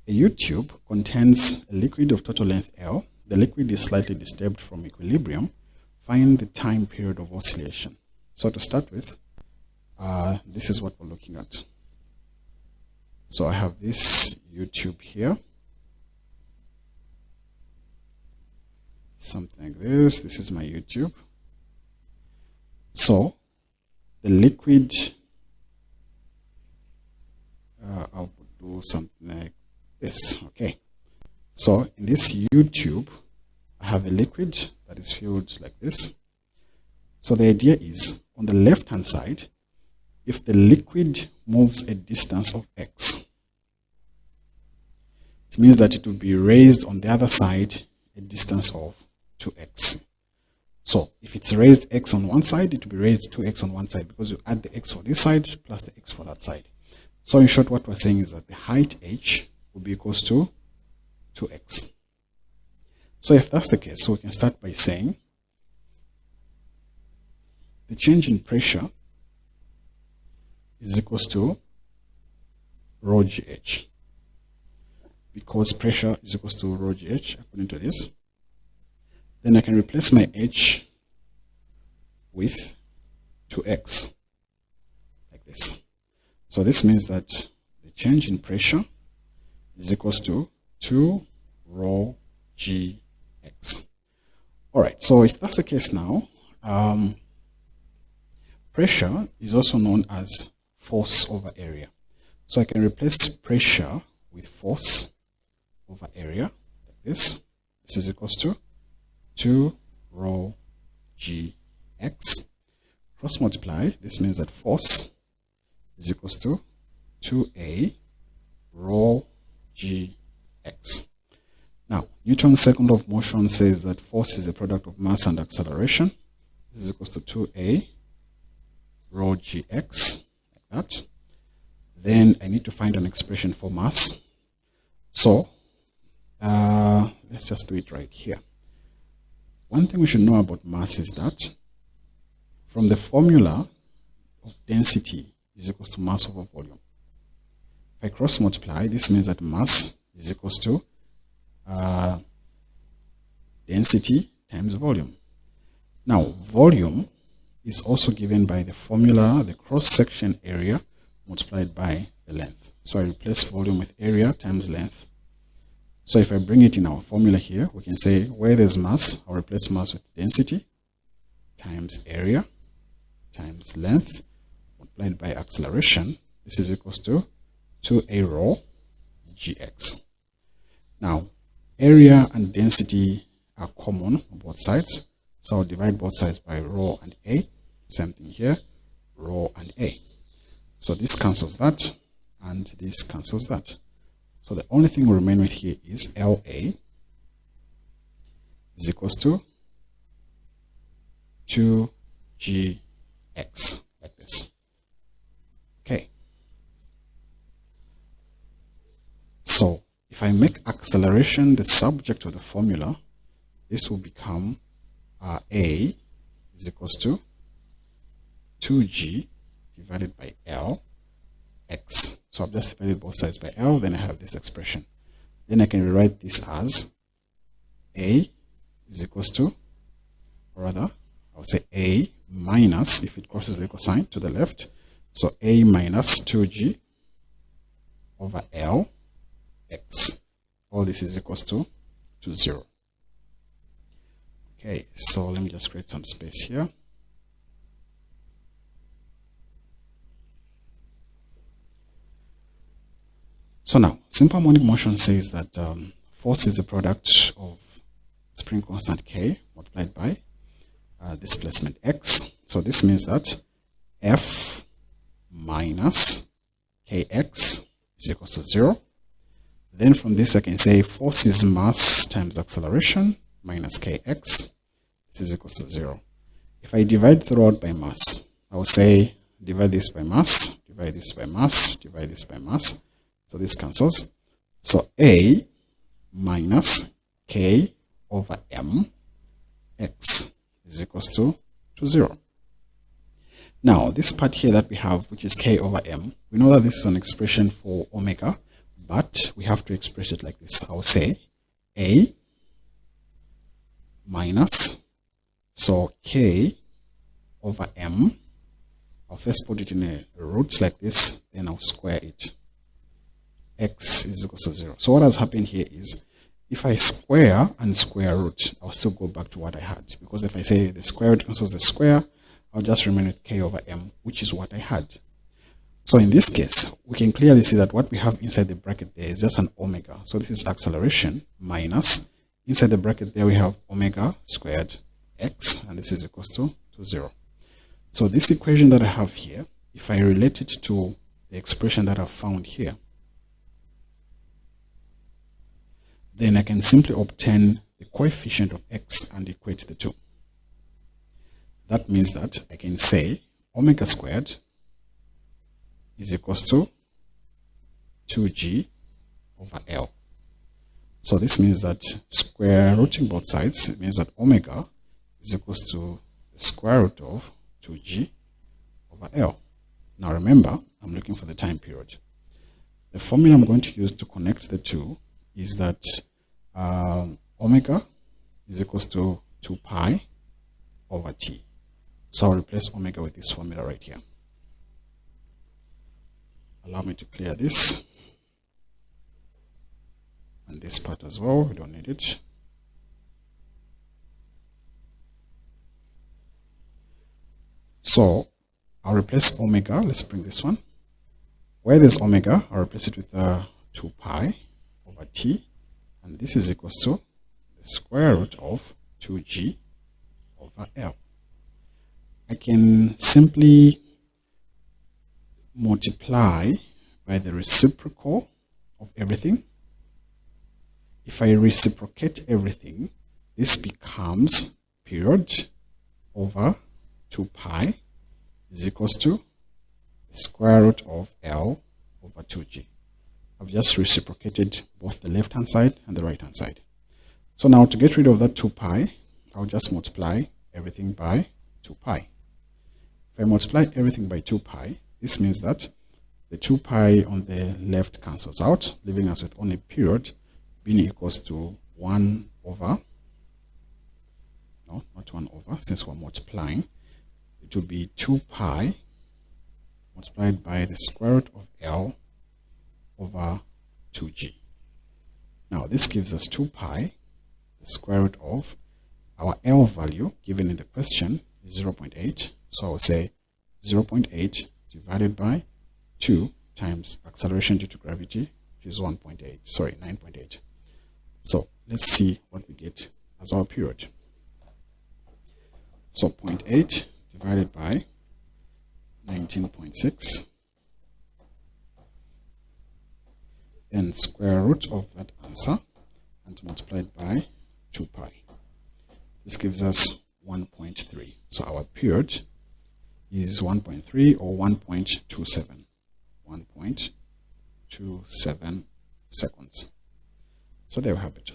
A U-tube contains a liquid of total length L. The liquid is slightly disturbed from equilibrium. Find the time period of oscillation. So to start with, this is what we're looking at. So I have this U-tube here. Something like this. This is my U-tube. So the liquid, I'll do something like this. Okay. So in this U-tube, I have a liquid that is filled like this. So the idea is, on the left-hand side, if the liquid moves a distance of x, it means that it will be raised on the other side a distance of 2x. So if it's raised x on one side, it will be raised 2x on one side, because you add the x for this side plus the x for that side. So in short, what we're saying is that the height h will be equals to 2x. So if that's the case, so we can start by saying the change in pressure is equals to rho gh, because pressure is equals to rho gh according to this. Then I can replace my h with 2x like this. So this means that the change in pressure is equals to 2 rho gx. Alright, so if that's the case now, pressure is also known as force over area. So I can replace pressure with force over area like this. This is equals to 2 rho gx. Cross multiply, this means that force is equals to 2a rho gx. Now, Newton's second law of motion says that force is a product of mass and acceleration. This is equals to 2a rho gx, like that. Then I need to find an expression for mass. So, let's just do it right here. One thing we should know about mass is that from the formula of density is equals to mass over volume. If I cross multiply, this means that mass is equals to density times volume. Now, volume is also given by the formula, the cross-section area multiplied by the length. So I replace volume with area times length. So if I bring it in our formula here, we can say where there's mass, I'll replace mass with density times area times length multiplied by acceleration. This is equals to 2a rho gx. Now, area and density are common on both sides. So I'll divide both sides by rho and a. Same thing here, rho and a. So this cancels that, and this cancels that. So the only thing we remain with here is LA is equals to 2gx, like this. Okay. So if I make acceleration the subject of the formula, this will become A is equals to 2g divided by L x. So I've just divided both sides by L, then I have this expression. Then I can rewrite this as A is equals to, or rather, I would say A minus, if it crosses the equal sign to the left, so A minus 2g over L x. All this is equals to 0. Okay, so let me just create some space here. So now, simple harmonic motion says that force is the product of spring constant K multiplied by displacement X. So this means that F minus Kx is equals to 0. Then from this I can say force is mass times acceleration minus Kx. This is equals to 0. If I divide throughout by mass, I will say divide this by mass, divide this by mass, divide this by mass. So this cancels. So A minus K over M X is equals to 0. Now, this part here that we have, which is K over M, we know that this is an expression for omega, but we have to express it like this. I'll say A minus, so K over M. I'll first put it in a roots like this, then I'll square it. X is equal to 0. So what has happened here is, if I square and square root, I'll still go back to what I had. Because if I say the square root cancels the square, I'll just remain with K over M, which is what I had. So in this case, we can clearly see that what we have inside the bracket there is just an omega. So this is acceleration minus, inside the bracket there we have omega squared x, and this is equal to 0. So this equation that I have here, if I relate it to the expression that I've found here, then I can simply obtain the coefficient of x and equate the two. That means that I can say omega squared is equal to 2g over L. So this means that square rooting both sides means that omega is equal to the square root of 2g over L. Now remember, I'm looking for the time period. The formula I'm going to use to connect the two is that omega is equal to 2 pi over t. So I'll replace omega with this formula right here. Allow me to clear this. And this part as well, we don't need it. So I'll replace omega. Let's bring this one. Where there's omega, I'll replace it with 2 pi over t. And this is equal to the square root of 2g over L. I can simply multiply by the reciprocal of everything. If I reciprocate everything, this becomes period over 2 pi is equals to the square root of L over 2g. I've just reciprocated both the left hand side and the right hand side. So now to get rid of that 2 pi, I'll just multiply everything by 2 pi. If I multiply everything by 2 pi, this means that the 2 pi on the left cancels out, leaving us with only period being equals to 1 over, no, not 1 over, since we're multiplying, it will be 2 pi multiplied by the square root of L over 2g. Now this gives us 2 pi, the square root of our L value given in the question is 0.8. So I will say 0.8 divided by 2 times acceleration due to gravity, which is 9.8. So let's see what we get as our period. So 0.8 divided by 19.6, and square root of that answer and multiplied by 2 pi. This gives us 1.3. So our period is 1.3 or 1.27. 1.27 seconds. So there we have it.